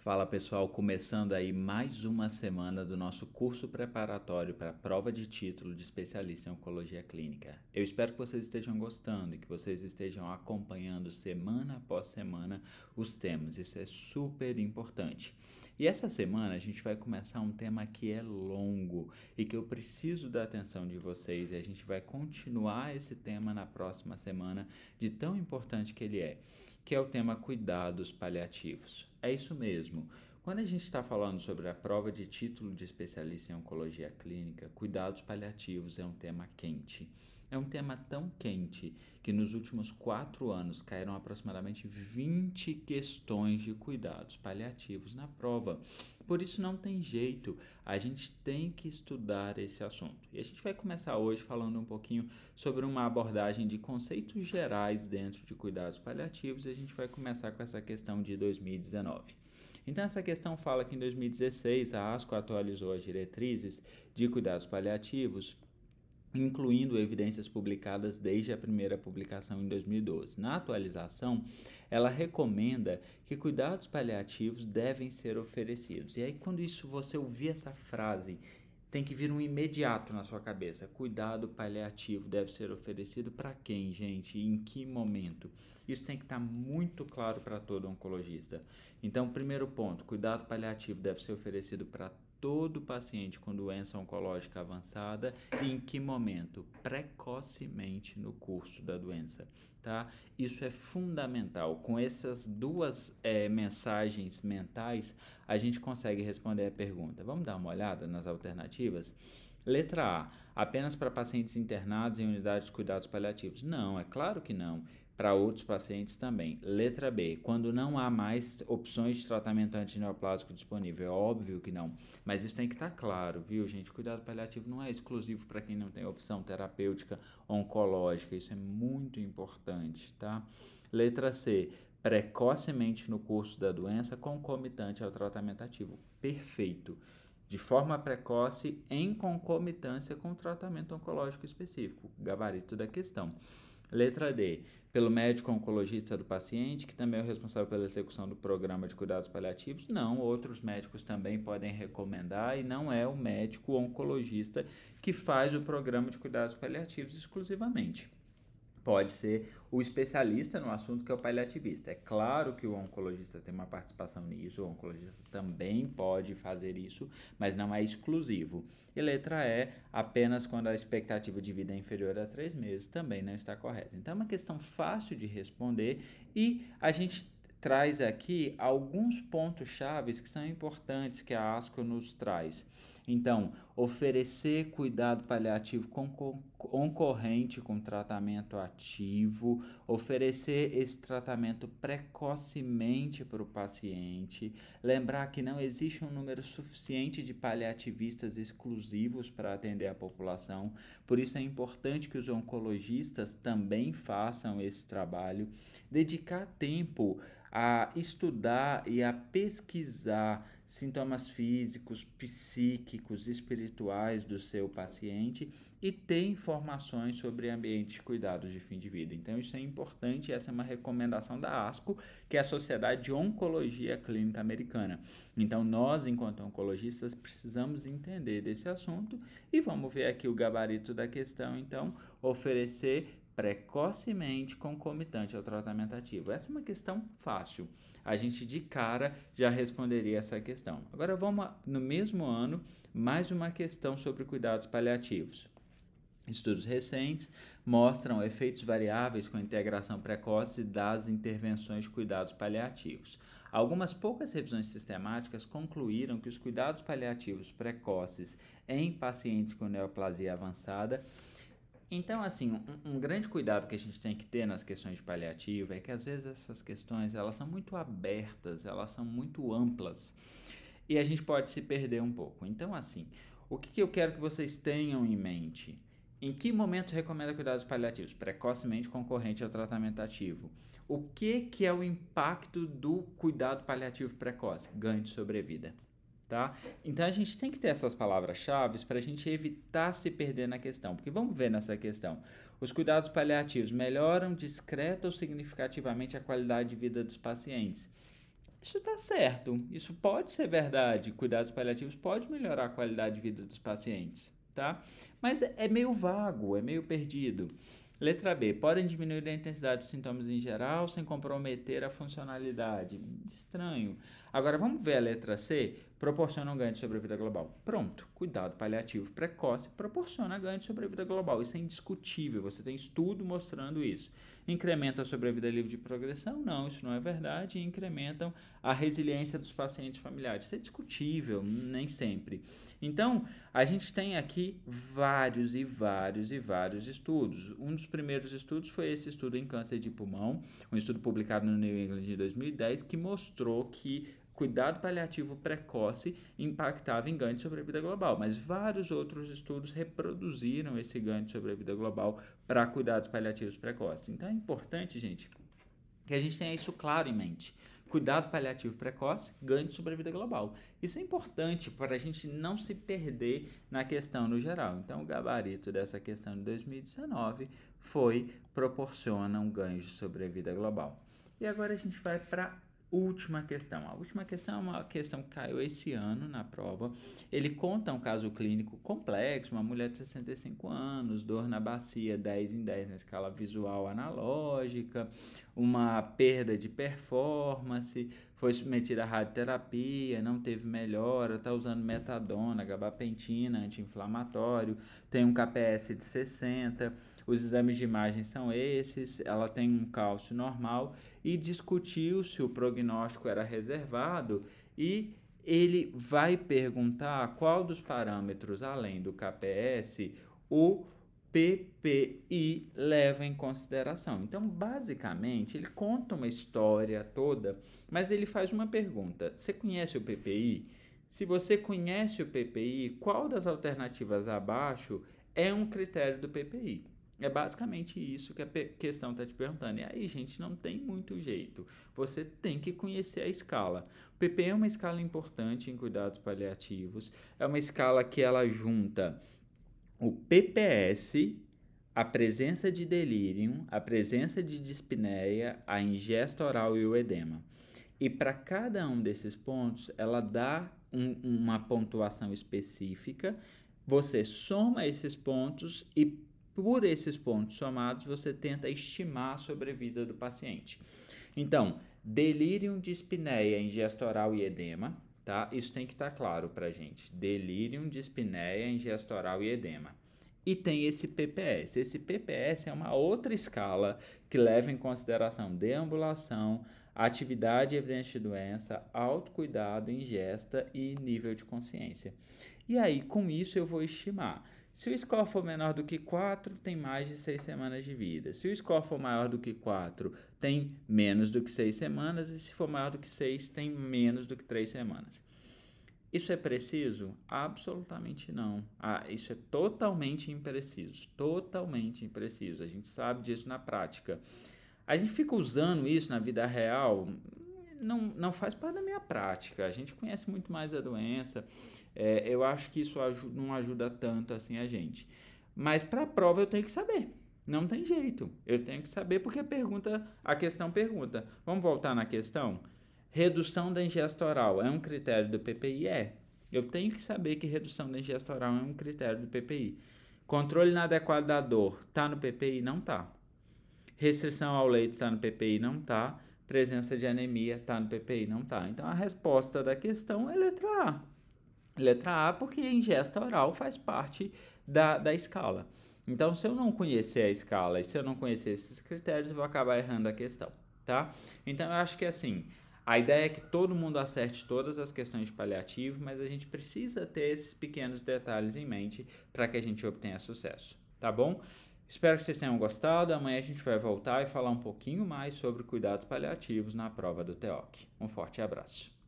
Fala pessoal, começando aí mais uma semana do nosso curso preparatório para a prova de título de especialista em oncologia clínica. Eu espero que vocês estejam gostando e que vocês estejam acompanhando semana após semana os temas, isso é super importante. E essa semana a gente vai começar um tema que é longo e que eu preciso da atenção de vocês, e a gente vai continuar esse tema na próxima semana, de tão importante que ele é, que é o tema cuidados paliativos. É isso mesmo. Quando a gente está falando sobre a prova de título de especialista em oncologia clínica, cuidados paliativos é um tema quente. É um tema tão quente que nos últimos 4 anos caíram aproximadamente 20 questões de cuidados paliativos na prova. Por isso não tem jeito, a gente tem que estudar esse assunto. E a gente vai começar hoje falando um pouquinho sobre uma abordagem de conceitos gerais dentro de cuidados paliativos, e a gente vai começar com essa questão de 2019. Então, essa questão fala que em 2016 a ASCO atualizou as diretrizes de cuidados paliativos, incluindo evidências publicadas desde a primeira publicação em 2012. Na atualização, ela recomenda que cuidados paliativos devem ser oferecidos. E aí, quando você ouvir essa frase, tem que vir um imediato na sua cabeça. Cuidado paliativo deve ser oferecido para quem, gente? E em que momento? Isso tem que estar muito claro para todo oncologista. Então, primeiro ponto, cuidado paliativo deve ser oferecido para todo paciente com doença oncológica avançada. E em que momento? Precocemente no curso da doença, tá? Isso é fundamental. Com essas duas mensagens mentais, a gente consegue responder a pergunta. Vamos dar uma olhada nas alternativas? Letra A, apenas para pacientes internados em unidades de cuidados paliativos. Não, é claro que não. Para outros pacientes também. Letra B, quando não há mais opções de tratamento antineoplásico disponível. É óbvio que não. Mas isso tem que estar claro, viu, gente? Cuidado paliativo não é exclusivo para quem não tem opção terapêutica oncológica. Isso é muito importante, tá? Letra C, precocemente no curso da doença, concomitante ao tratamento ativo. Perfeito. De forma precoce, em concomitância com o tratamento oncológico específico. Gabarito da questão. Letra D, pelo médico oncologista do paciente, que também é o responsável pela execução do programa de cuidados paliativos. Não, outros médicos também podem recomendar, e não é o médico oncologista que faz o programa de cuidados paliativos exclusivamente. Pode ser o especialista no assunto, que é o paliativista. É claro que o oncologista tem uma participação nisso, o oncologista também pode fazer isso, mas não é exclusivo. E letra E, apenas quando a expectativa de vida é inferior a 3 meses, também não está correta. Então é uma questão fácil de responder, e a gente traz aqui alguns pontos chaves que são importantes que a ASCO nos traz. Então, oferecer cuidado paliativo concorrente com tratamento ativo, oferecer esse tratamento precocemente para o paciente, lembrar que não existe um número suficiente de paliativistas exclusivos para atender a população, por isso é importante que os oncologistas também façam esse trabalho, dedicar tempo a estudar e a pesquisar sintomas físicos, psíquicos, espirituais do seu paciente, e ter informações sobre ambientes de cuidados de fim de vida. Então isso é importante, essa é uma recomendação da ASCO, que é a Sociedade de Oncologia Clínica Americana. Então nós, enquanto oncologistas, precisamos entender desse assunto, e vamos ver aqui o gabarito da questão. Então, oferecer precocemente concomitante ao tratamento ativo. Essa é uma questão fácil. A gente de cara já responderia essa questão. Agora vamos, no mesmo ano, mais uma questão sobre cuidados paliativos. Estudos recentes mostram efeitos variáveis com a integração precoce das intervenções de cuidados paliativos. Algumas poucas revisões sistemáticas concluíram que os cuidados paliativos precoces em pacientes com neoplasia avançada. Então, assim, um grande cuidado que a gente tem que ter nas questões de paliativo é que às vezes essas questões elas são muito abertas, elas são muito amplas, e a gente pode se perder um pouco. Então, assim, o que eu quero que vocês tenham em mente? Em que momento recomenda cuidados paliativos? Precocemente concorrente ao tratamento ativo. O que é o impacto do cuidado paliativo precoce? Ganho de sobrevida. Tá? Então a gente tem que ter essas palavras-chave para a gente evitar se perder na questão, porque vamos ver nessa questão. Os cuidados paliativos melhoram discreta ou significativamente a qualidade de vida dos pacientes. Isso está certo, isso pode ser verdade, cuidados paliativos pode melhorar a qualidade de vida dos pacientes, tá? Mas é meio vago, é meio perdido. Letra B, podem diminuir a intensidade dos sintomas em geral sem comprometer a funcionalidade. Estranho. Agora vamos ver a letra C, proporciona um ganho de sobrevida global. Pronto, cuidado paliativo precoce proporciona ganho de sobrevida global, isso é indiscutível, você tem estudo mostrando isso. Incrementa a sobrevida livre de progressão? Não, isso não é verdade. Incrementam a resiliência dos pacientes familiares. Isso é discutível, nem sempre. Então, a gente tem aqui vários estudos. Um dos primeiros estudos foi esse estudo em câncer de pulmão, um estudo publicado no New England de 2010, que mostrou que cuidado paliativo precoce impactava em ganho de sobrevida global, mas vários outros estudos reproduziram esse ganho de sobrevida global para cuidados paliativos precoces. Então é importante, gente, que a gente tenha isso claro em mente. Cuidado paliativo precoce, ganho de sobrevida global. Isso é importante para a gente não se perder na questão no geral. Então, o gabarito dessa questão de 2019 proporciona um ganho de sobrevida global. E agora a gente vai para última questão. A última questão é uma questão que caiu esse ano na prova. Ele conta um caso clínico complexo, uma mulher de 65 anos, dor na bacia 10 em 10 na escala visual analógica, uma perda de performance, foi submetida à radioterapia, não teve melhora, está usando metadona, gabapentina, anti-inflamatório, tem um KPS de 60, os exames de imagem são esses, ela tem um cálcio normal e discutiu se o prognóstico era reservado e ele vai perguntar qual dos parâmetros, além do KPS, o PPI leva em consideração. Então, basicamente, ele conta uma história toda, mas ele faz uma pergunta. Você conhece o PPI? Se você conhece o PPI, qual das alternativas abaixo é um critério do PPI? É basicamente isso que a questão está te perguntando. E aí, gente, não tem muito jeito. Você tem que conhecer a escala. O PPI é uma escala importante em cuidados paliativos. É uma escala que ela junta o PPS, a presença de delírio, a presença de dispneia, a ingesta oral e o edema. E para cada um desses pontos, ela dá uma pontuação específica. Você soma esses pontos e por esses pontos somados, você tenta estimar a sobrevida do paciente. Então, delírio, dispneia, ingesta oral e edema, tá? Isso tem que estar claro pra gente. Delírio, dispneia, ingesta oral e edema. E tem esse PPS. Esse PPS é uma outra escala que leva em consideração deambulação, atividade e evidência de doença, autocuidado, ingesta e nível de consciência. E aí, com isso, eu vou estimar. Se o score for menor do que 4, tem mais de 6 semanas de vida. Se o score for maior do que 4, tem menos do que 6 semanas. E se for maior do que 6, tem menos do que 3 semanas. Isso é preciso? Absolutamente não. Isso é totalmente impreciso. Totalmente impreciso. A gente sabe disso na prática. A gente fica usando isso na vida real, não faz parte da minha prática. A gente conhece muito mais a doença. Eu acho que isso não ajuda tanto assim a gente. Mas para a prova eu tenho que saber. Não tem jeito. Eu tenho que saber porque a questão pergunta. Vamos voltar na questão? Redução da ingesta oral é um critério do PPI? Eu tenho que saber que redução da ingesta oral é um critério do PPI. Controle inadequado da dor está no PPI? Não está. Restrição ao leito está no PPI? Não está. Presença de anemia está no PPI? Não está. Então, a resposta da questão é letra A. Letra A porque a ingesta oral faz parte da escala. Então, se eu não conhecer a escala e se eu não conhecer esses critérios, eu vou acabar errando a questão, tá? Então, eu acho que assim, a ideia é que todo mundo acerte todas as questões de paliativo, mas a gente precisa ter esses pequenos detalhes em mente para que a gente obtenha sucesso, tá bom? Espero que vocês tenham gostado. Amanhã a gente vai voltar e falar um pouquinho mais sobre cuidados paliativos na prova do TEOC. Um forte abraço.